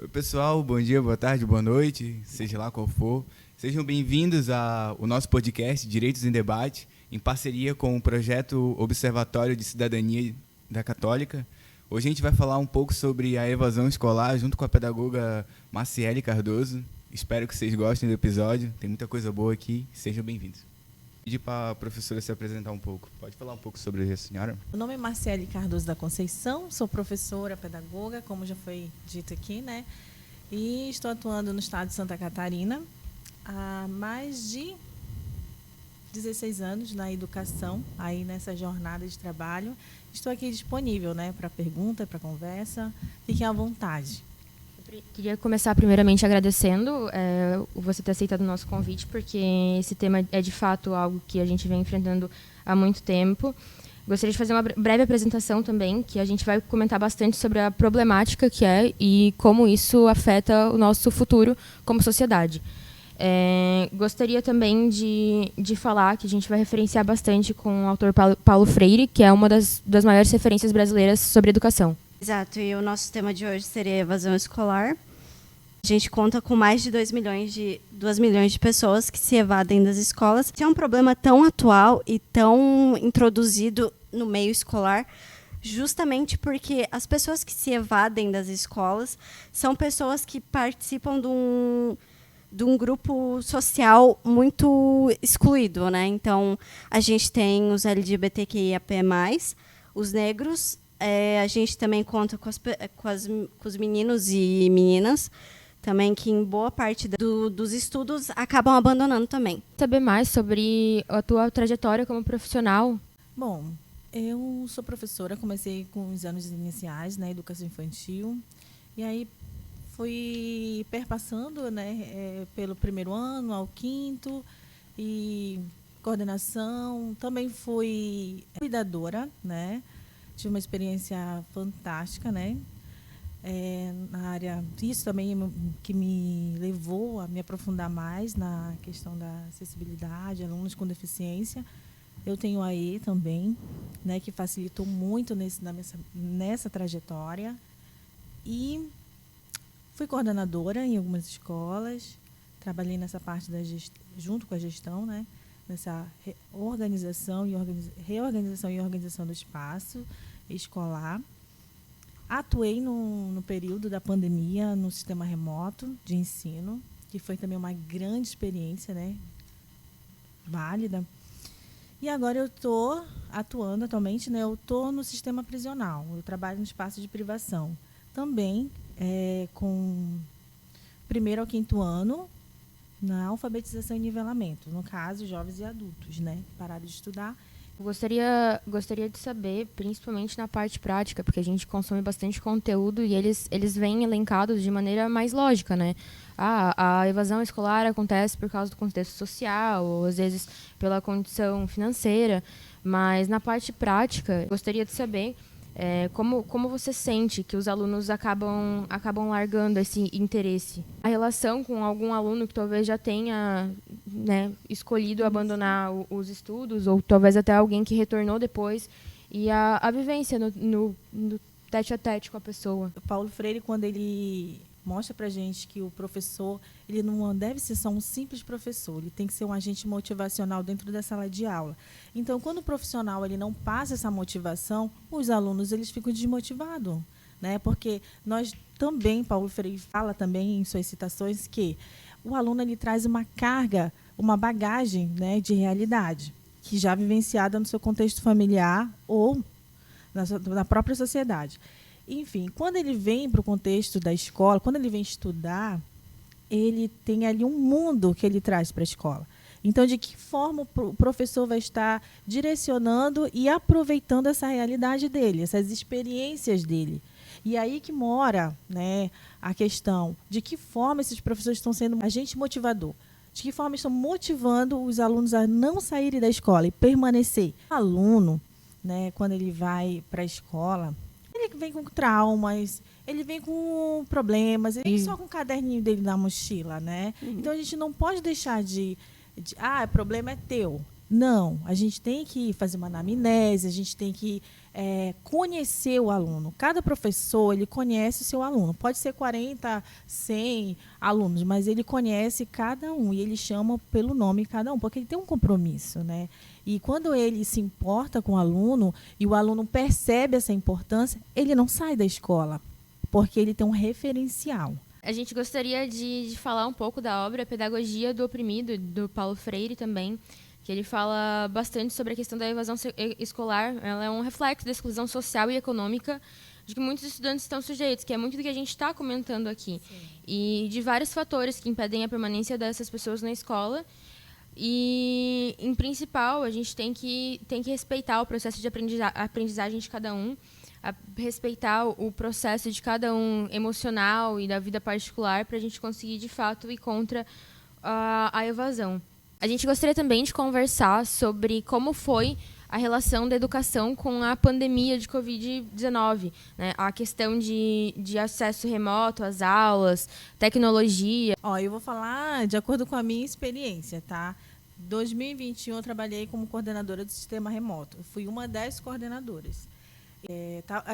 Oi, pessoal, bom dia, boa tarde, boa noite, seja lá qual for. Sejam bem-vindos ao nosso podcast Direitos em Debate, em parceria com o projeto Observatório de Cidadania da Católica. Hoje a gente vai falar um pouco sobre a evasão escolar junto com a pedagoga Marciele Cardoso. Espero que vocês gostem do episódio, tem muita coisa boa aqui, sejam bem-vindos. Pedir para a professora se apresentar um pouco. Pode falar um pouco sobre a senhora? O nome é Marciele Cardoso da Conceição, sou professora, pedagoga, como já foi dito aqui, né? E estou atuando no estado de Santa Catarina há mais de 16 anos na educação, aí nessa jornada de trabalho. Estou aqui disponível, né, para pergunta, para conversa. Fiquem à vontade. Queria começar primeiramente agradecendo você ter aceitado o nosso convite, porque esse tema é de fato algo que a gente vem enfrentando há muito tempo. Gostaria de fazer uma breve apresentação também, que a gente vai comentar bastante sobre a problemática que é e como isso afeta o nosso futuro como sociedade. Gostaria também de falar que a gente vai referenciar bastante com o autor Paulo Freire, que é uma das maiores referências brasileiras sobre educação. Exato, e o nosso tema de hoje seria evasão escolar. A gente conta com mais de 2 milhões de pessoas que se evadem das escolas. Esse é um problema tão atual e tão introduzido no meio escolar, justamente porque as pessoas que se evadem das escolas são pessoas que participam de um grupo social muito excluído, né? Então, a gente tem os LGBTQIAP+, os negros. A gente também conta com os meninos e meninas, também que em boa parte dos estudos acabam abandonando também. Saber mais sobre a tua trajetória como profissional? Bom, eu sou professora, comecei com os anos iniciais, né, educação infantil, e aí fui perpassando, né, pelo primeiro ano ao quinto, e coordenação, também fui cuidadora, né. Tive uma experiência fantástica, né? Na área, isso também que me levou a me aprofundar mais na questão da acessibilidade, alunos com deficiência. Eu tenho a E também, né, que facilitou muito nessa trajetória. E fui coordenadora em algumas escolas, trabalhei nessa parte junto com a gestão, né? Nessa reorganização e organização do espaço escolar. Atuei no período da pandemia no sistema remoto de ensino, que foi também uma grande experiência, né? Válida. E agora eu estou atuando atualmente, né? Eu estou no sistema prisional. Eu trabalho no espaço de privação. Também com primeiro ao quinto ano, na alfabetização e nivelamento, no caso, jovens e adultos, né? Pararam de estudar. Gostaria de saber, principalmente na parte prática, porque a gente consome bastante conteúdo e eles vêm elencados de maneira mais lógica, né? A evasão escolar acontece por causa do contexto social, ou às vezes pela condição financeira, mas na parte prática, gostaria de saber como você sente que os alunos acabam largando esse interesse? A relação com algum aluno que talvez já tenha, né, escolhido abandonar os estudos, ou talvez até alguém que retornou depois, e a vivência no tete-a-tete com a pessoa. O Paulo Freire, quando ele mostra para a gente que o professor ele não deve ser só um simples professor, ele tem que ser um agente motivacional dentro da sala de aula. Então, quando o profissional ele não passa essa motivação, os alunos eles ficam desmotivados, né? Porque nós também, Paulo Freire fala também em suas citações que o aluno ele traz uma carga, uma bagagem, né, de realidade, que já vivenciada no seu contexto familiar ou na própria sociedade. Enfim, quando ele vem para o contexto da escola, quando ele vem estudar, ele tem ali um mundo que ele traz para a escola. Então, de que forma o professor vai estar direcionando e aproveitando essa realidade dele, essas experiências dele? E aí que mora, né, a questão de que forma esses professores estão sendo agente motivador. De que forma estão motivando os alunos a não saírem da escola e permanecer. O aluno, né, quando ele vai para a escola, ele vem com traumas, ele vem com problemas, ele vem só com o caderninho dele na mochila, né? Então a gente não pode deixar problema é teu. Não, a gente tem que fazer uma anamnese, a gente tem que conhecer o aluno. Cada professor, ele conhece o seu aluno. Pode ser 40, 100 alunos, mas ele conhece cada um e ele chama pelo nome cada um, porque ele tem um compromisso, né? E quando ele se importa com o aluno e o aluno percebe essa importância, ele não sai da escola, porque ele tem um referencial. A gente gostaria de falar um pouco da obra Pedagogia do Oprimido, do Paulo Freire também, que ele fala bastante sobre a questão da evasão escolar. Ela é um reflexo da exclusão social e econômica de que muitos estudantes estão sujeitos, que é muito do que a gente está comentando aqui. Sim. E de vários fatores que impedem a permanência dessas pessoas na escola. E, em principal, a gente tem que respeitar o processo de aprendizagem de cada um, respeitar o processo de cada um emocional e da vida particular para a gente conseguir, de fato, ir contra a evasão. A gente gostaria também de conversar sobre como foi a relação da educação com a pandemia de Covid-19, né? A questão de acesso remoto às aulas, tecnologia. Eu vou falar de acordo com a minha experiência, tá? 2021 eu trabalhei como coordenadora do sistema remoto. Eu fui uma das coordenadoras.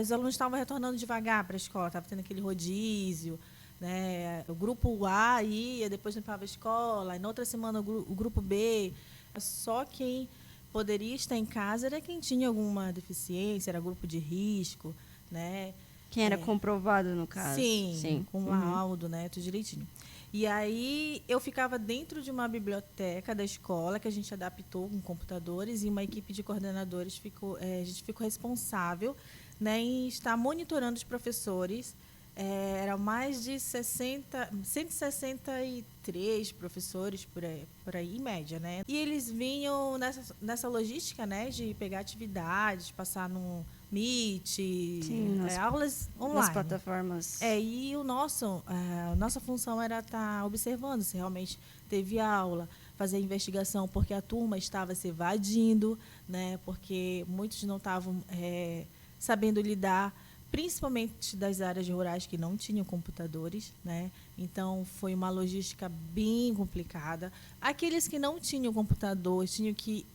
Os alunos estavam retornando devagar para a escola, estava tendo aquele rodízio, né? O grupo A ia, depois limpava a escola, e na outra semana o grupo B. Só quem poderia estar em casa era quem tinha alguma deficiência, era grupo de risco, né? Quem era comprovado, no caso. Sim. Com laudo, né? Tudo direitinho. E aí eu ficava dentro de uma biblioteca da escola, que a gente adaptou com computadores, e uma equipe de coordenadores a gente ficou responsável, né, em estar monitorando os professores. Eram mais de 163 professores por aí, em média, né? E eles vinham nessa logística, né, de pegar atividades, passar no Meet, aulas online. Nas plataformas. E a nossa função era estar observando se realmente teve aula, fazer investigação, porque a turma estava se evadindo, né, porque muitos não estavam sabendo lidar, principalmente das áreas rurais que não tinham computadores, né? Então, foi uma logística bem complicada. Aqueles que não tinham computador tinham que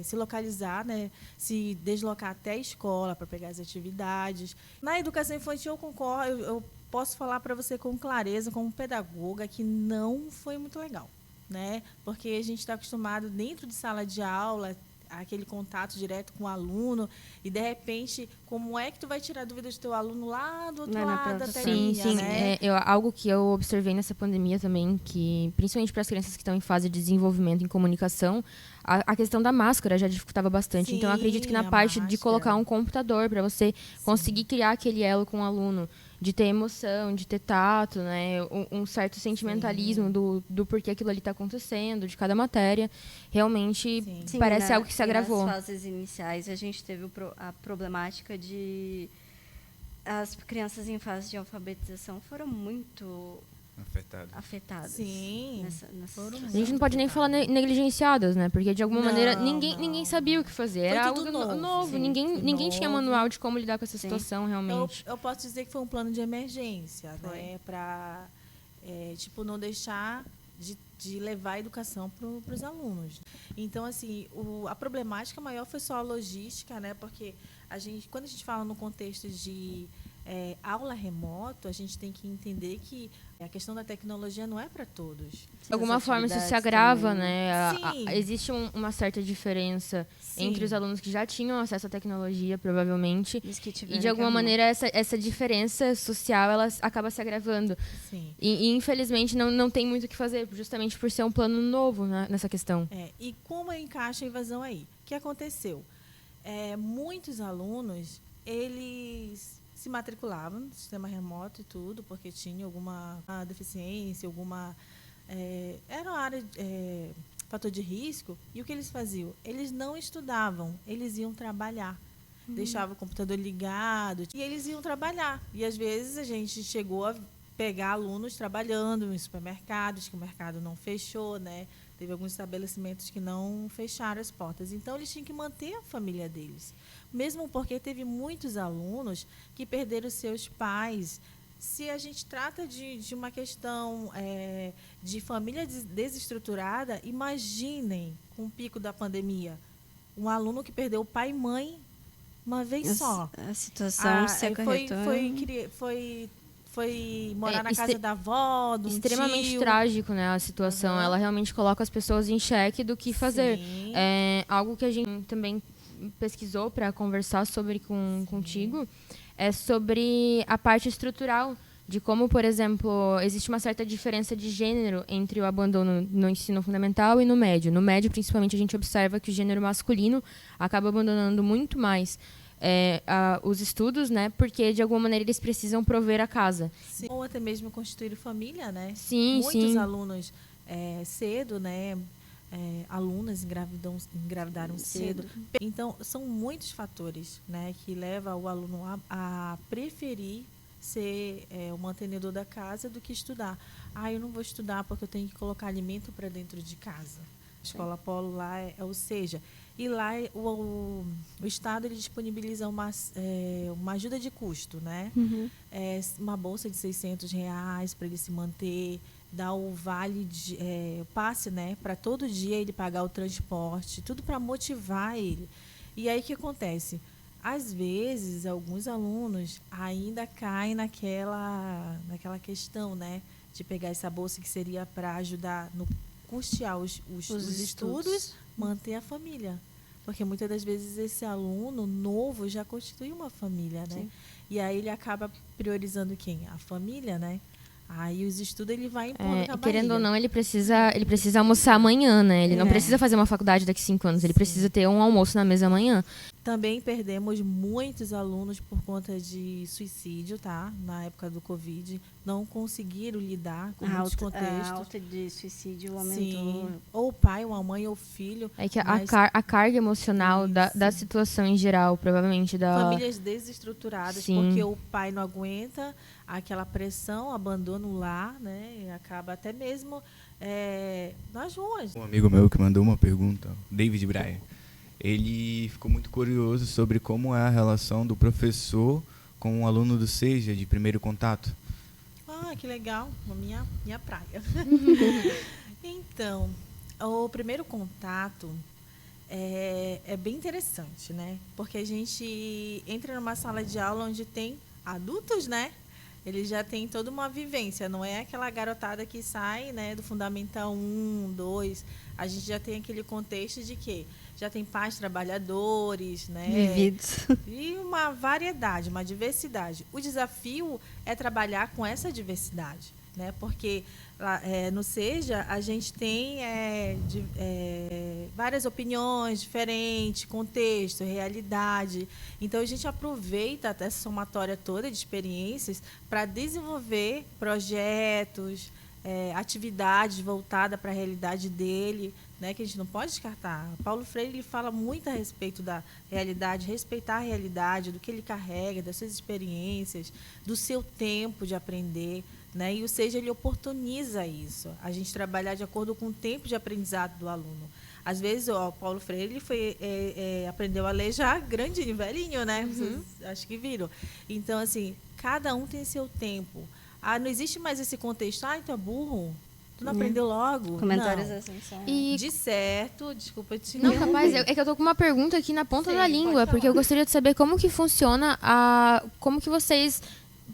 se localizar, né? Se deslocar até a escola para pegar as atividades. Na educação infantil, eu concordo, eu posso falar para você com clareza, como pedagoga, que não foi muito legal, né? Porque a gente está acostumado, dentro de sala de aula, aquele contato direto com o aluno, e de repente, como é que tu vai tirar dúvidas do teu aluno lá do outro lado da telinha, sim, né? Algo que eu observei nessa pandemia também, que principalmente para as crianças que estão em fase de desenvolvimento em comunicação, a questão da máscara já dificultava bastante. Sim, então, eu acredito que na parte de colocar um computador para você conseguir criar aquele elo com o aluno, de ter emoção, de ter tato, né? Um certo sentimentalismo do porquê aquilo ali está acontecendo, de cada matéria. Realmente parece algo que se agravou. Nas fases iniciais, a gente teve a problemática de... As crianças em fase de alfabetização foram muito afetadas. Sim. A gente não pode nem falar negligenciadas, né? Porque, de alguma maneira, ninguém sabia o que fazer. Era algo novo. Ninguém tinha manual de como lidar com essa situação, realmente. Eu posso dizer que foi um plano de emergência, né? Para, não deixar de levar a educação para os alunos. Então, assim, a problemática maior foi só a logística, né? Porque quando a gente fala no contexto de aula remoto, a gente tem que entender que a questão da tecnologia não é para todos. De alguma forma isso se agrava, também, né? Existe uma certa diferença entre os alunos que já tinham acesso à tecnologia, provavelmente, e de alguma maneira essa diferença social ela acaba se agravando. Sim. E infelizmente não tem muito o que fazer, justamente por ser um plano novo, né, nessa questão. E como encaixa a evasão aí? O que aconteceu? Muitos alunos, eles se matriculavam no sistema remoto e tudo, porque tinha alguma deficiência, era uma área, fator de risco, e o que eles faziam? Eles não estudavam, eles iam trabalhar. Deixavam o computador ligado, e eles iam trabalhar. E, às vezes, a gente chegou a pegar alunos trabalhando em supermercados, que o mercado não fechou, né? Teve alguns estabelecimentos que não fecharam as portas. Então, eles tinham que manter a família deles. Mesmo porque teve muitos alunos que perderam seus pais se a gente trata de uma questão de família desestruturada, imaginem com o pico da pandemia, um aluno que perdeu pai e mãe uma vez só. A situação se acarretou. Foi morar na casa da avó, do extremamente tio. trágico, né, a situação. Ela realmente coloca as pessoas em xeque do que fazer. Sim. Algo que a gente também pesquisou para conversar sobre contigo é sobre a parte estrutural de como, por exemplo, existe uma certa diferença de gênero entre o abandono no ensino fundamental e no médio. No médio, principalmente, a gente observa que o gênero masculino acaba abandonando muito mais os estudos, né? Porque, de alguma maneira, eles precisam prover a casa. Sim. Ou até mesmo constituir família, né? Sim, Muitos alunos cedo, né? Alunas engravidaram cedo. Então, são muitos fatores, né? Que levam o aluno a preferir ser o mantenedor da casa do que estudar. Eu não vou estudar porque eu tenho que colocar alimento para dentro de casa. A Escola Polo lá ou seja, e lá o Estado ele disponibiliza uma ajuda de custo, né? Uhum. Uma bolsa de R$600 para ele se manter, dá o vale de passe, né? Para todo dia ele pagar o transporte, tudo para motivar ele. E aí o que acontece? Às vezes, alguns alunos ainda caem naquela questão, né? De pegar essa bolsa que seria para ajudar no custear os estudos, manter a família. Porque muitas das vezes esse aluno novo já constitui uma família, né? Sim. E aí ele acaba priorizando quem? A família, né? Aí os estudos ele vai impondo com a querendo barriga. ou não, ele precisa almoçar amanhã, né? Ele não precisa fazer uma faculdade daqui a 5 anos, ele precisa ter um almoço na mesa amanhã. Também perdemos muitos alunos por conta de suicídio, tá? Na época do Covid. Não conseguiram lidar com muitos contextos. A alta de suicídio aumentou. Sim. Ou o pai, ou a mãe, ou o filho. É que mas a carga emocional da situação em geral, provavelmente, famílias desestruturadas, Sim. porque o pai não aguenta aquela pressão, abandona o lar, né? E acaba até mesmo nas ruas. Um amigo meu que mandou uma pergunta, David Braia, ele ficou muito curioso sobre como é a relação do professor com um aluno do SEJA de primeiro contato. Que legal, minha praia. Então, o primeiro contato é bem interessante, né? Porque a gente entra numa sala de aula onde tem adultos, né? Ele já tem toda uma vivência, não é aquela garotada que sai, né, do Fundamental 1, 2. A gente já tem aquele contexto de que já tem pais trabalhadores, né? Vividos. E uma variedade, uma diversidade. O desafio é trabalhar com essa diversidade, né? Porque no SEJA a gente tem várias opiniões diferentes, contexto, realidade. Então a gente aproveita essa somatória toda de experiências para desenvolver projetos, atividades voltadas para a realidade dele, né, que a gente não pode descartar. Paulo Freire ele fala muito a respeito da realidade, respeitar a realidade, do que ele carrega, das suas experiências, do seu tempo de aprender, né? E o SEJA ele oportuniza isso, a gente trabalhar de acordo com o tempo de aprendizado do aluno. Às vezes, Paulo Freire ele aprendeu a ler já grande, velhinho, né? Vocês acho que viram. Então, assim, cada um tem seu tempo. Não existe mais esse contexto. Tu é burro? Tu não aprendeu logo? Comentários não. assim são... De certo, desculpa te Não, capaz, é que eu tô com uma pergunta aqui na ponta Sim, da língua, porque eu gostaria de saber como que funciona como que vocês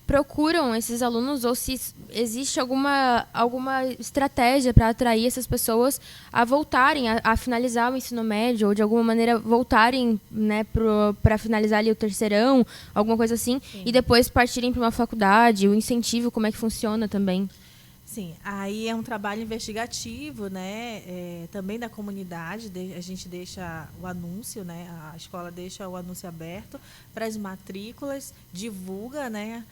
procuram esses alunos ou se existe alguma estratégia para atrair essas pessoas a voltarem a finalizar o ensino médio ou de alguma maneira voltarem, né, para finalizar ali o terceirão, alguma coisa assim. Sim. E depois partirem para uma faculdade, o incentivo, como é que funciona também? Sim, aí é um trabalho investigativo, né? Também da comunidade, a gente deixa o anúncio, né? A escola deixa o anúncio aberto para as matrículas, divulga, né?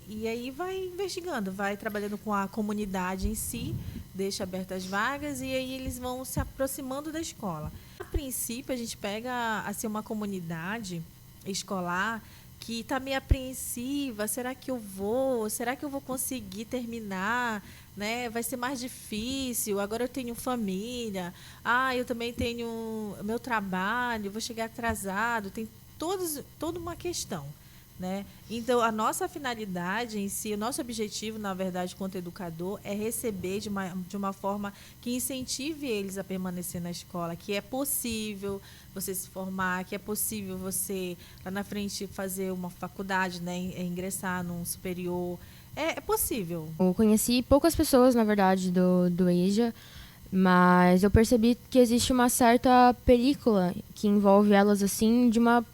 E aí vai investigando, vai trabalhando com a comunidade em si, deixa abertas as vagas e aí eles vão se aproximando da escola. A princípio, a gente pega assim, uma comunidade escolar que está meio apreensiva, será que eu vou conseguir terminar, né? Vai ser mais difícil, agora eu tenho família, eu também tenho meu trabalho, vou chegar atrasado, tem toda uma questão, né? Então, a nossa finalidade em si, o nosso objetivo, na verdade, quanto educador, é receber de uma forma que incentive eles a permanecer na escola, que é possível você se formar, que é possível você, lá na frente, fazer uma faculdade, né? Ingressar num superior. É possível. Eu conheci poucas pessoas, na verdade, do EJA, mas eu percebi que existe uma certa película que envolve elas, assim, de uma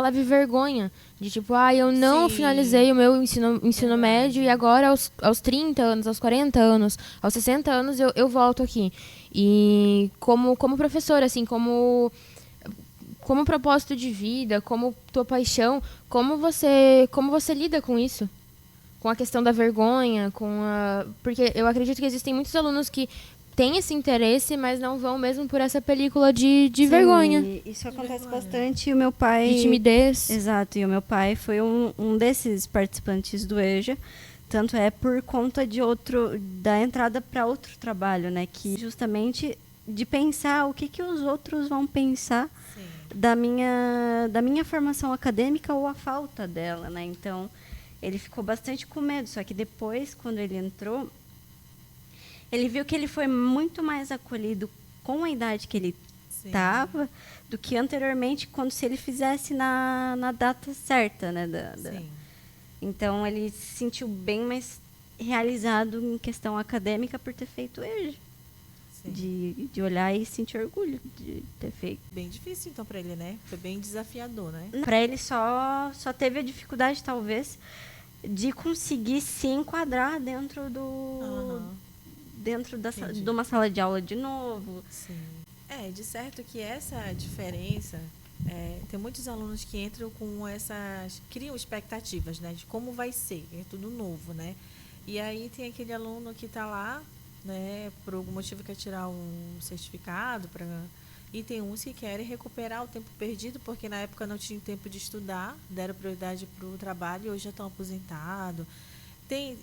leve vergonha. De tipo, eu não Sim. finalizei o meu ensino médio e agora aos 30 anos, aos 40 anos, aos 60 anos eu volto aqui. E como professora, assim, como propósito de vida, como tua paixão, como você lida com isso? Com a questão da vergonha, porque eu acredito que existem muitos alunos que têm esse interesse, mas não vão mesmo por essa película de Sim, vergonha. Isso acontece bastante. E o meu pai... De timidez. Exato. E o meu pai foi um desses participantes do EJA. Tanto é por conta da entrada para outro trabalho, né? Que justamente de pensar o que os outros vão pensar da minha formação acadêmica ou a falta dela, né? Então, ele ficou bastante com medo. Só que depois, quando ele entrou, ele viu que ele foi muito mais acolhido com a idade que ele estava do que anteriormente, se ele fizesse na data certa, né? Sim. Então, ele se sentiu bem mais realizado em questão acadêmica por ter feito EJA. De olhar e sentir orgulho de ter feito. Bem difícil, então, para ele, né? Foi bem desafiador, né? Para ele só teve a dificuldade, talvez, de conseguir se enquadrar dentro de uma sala de aula de novo. Sim. De certo que essa diferença, tem muitos alunos que entram com criam expectativas, né, de como vai ser, é tudo novo, né? E aí tem aquele aluno que está lá, né, por algum motivo quer tirar um certificado, e tem uns que querem recuperar o tempo perdido, porque na época não tinham tempo de estudar, deram prioridade para o trabalho e hoje já estão aposentados.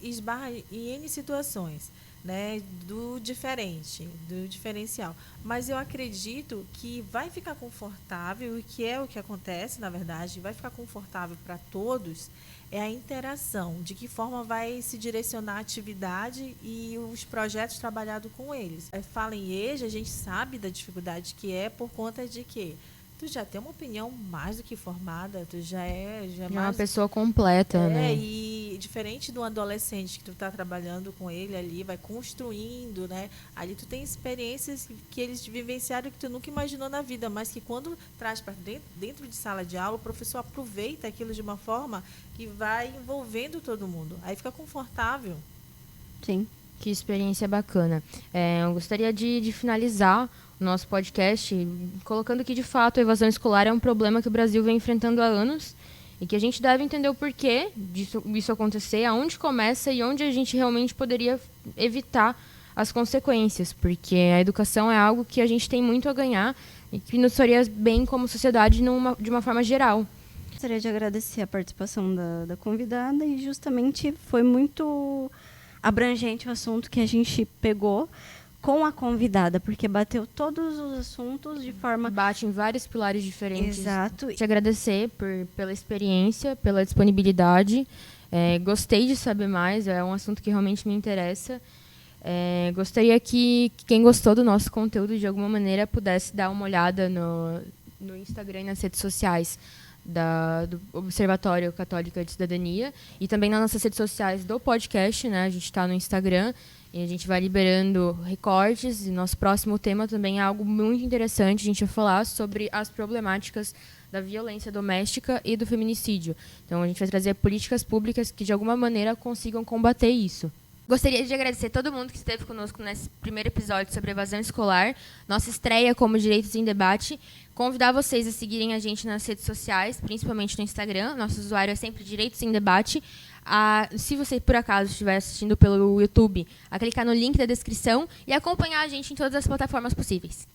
Esbarra em N situações, né, do diferencial. Mas eu acredito que vai ficar confortável, e que é o que acontece, na verdade, vai ficar confortável para todos, é a interação, de que forma vai se direcionar a atividade e os projetos trabalhados com eles. Fala em EJA, a gente sabe da dificuldade que é por conta de que tu já tem uma opinião mais do que formada, tu já é uma pessoa completa, né? E diferente do adolescente que tu tá trabalhando com ele ali, vai construindo, né? Ali tu tem experiências que eles vivenciaram que tu nunca imaginou na vida, mas que quando traz para dentro de sala de aula, o professor aproveita aquilo de uma forma que vai envolvendo todo mundo. Aí fica confortável. Sim. Que experiência bacana. Eu gostaria de finalizar o nosso podcast colocando que, de fato, a evasão escolar é um problema que o Brasil vem enfrentando há anos e que a gente deve entender o porquê disso acontecer, aonde começa e onde a gente realmente poderia evitar as consequências, porque a educação é algo que a gente tem muito a ganhar e que nos faria bem como sociedade de uma forma geral. Gostaria de agradecer a participação da convidada e justamente foi muito abrangente o assunto que a gente pegou com a convidada, porque bateu todos os assuntos de forma... Bate em vários pilares diferentes. Exato. Te agradecer pela experiência, pela disponibilidade. Gostei de saber mais, é um assunto que realmente me interessa. Gostaria que quem gostou do nosso conteúdo, de alguma maneira, pudesse dar uma olhada no Instagram e nas redes sociais do Observatório Católico de Cidadania e também nas nossas redes sociais do podcast, né? A gente está no Instagram e a gente vai liberando recortes, e nosso próximo tema também é algo muito interessante. A gente vai falar sobre as problemáticas da violência doméstica e do feminicídio. Então a gente vai trazer políticas públicas que de alguma maneira consigam combater isso. Gostaria de agradecer a todo mundo que esteve conosco nesse primeiro episódio sobre evasão escolar, nossa estreia como Direitos em Debate. Convidar vocês a seguirem a gente nas redes sociais, principalmente no Instagram. Nosso usuário é sempre Direitos em Debate. Se você, por acaso, estiver assistindo pelo YouTube, a clicar no link da descrição e acompanhar a gente em todas as plataformas possíveis.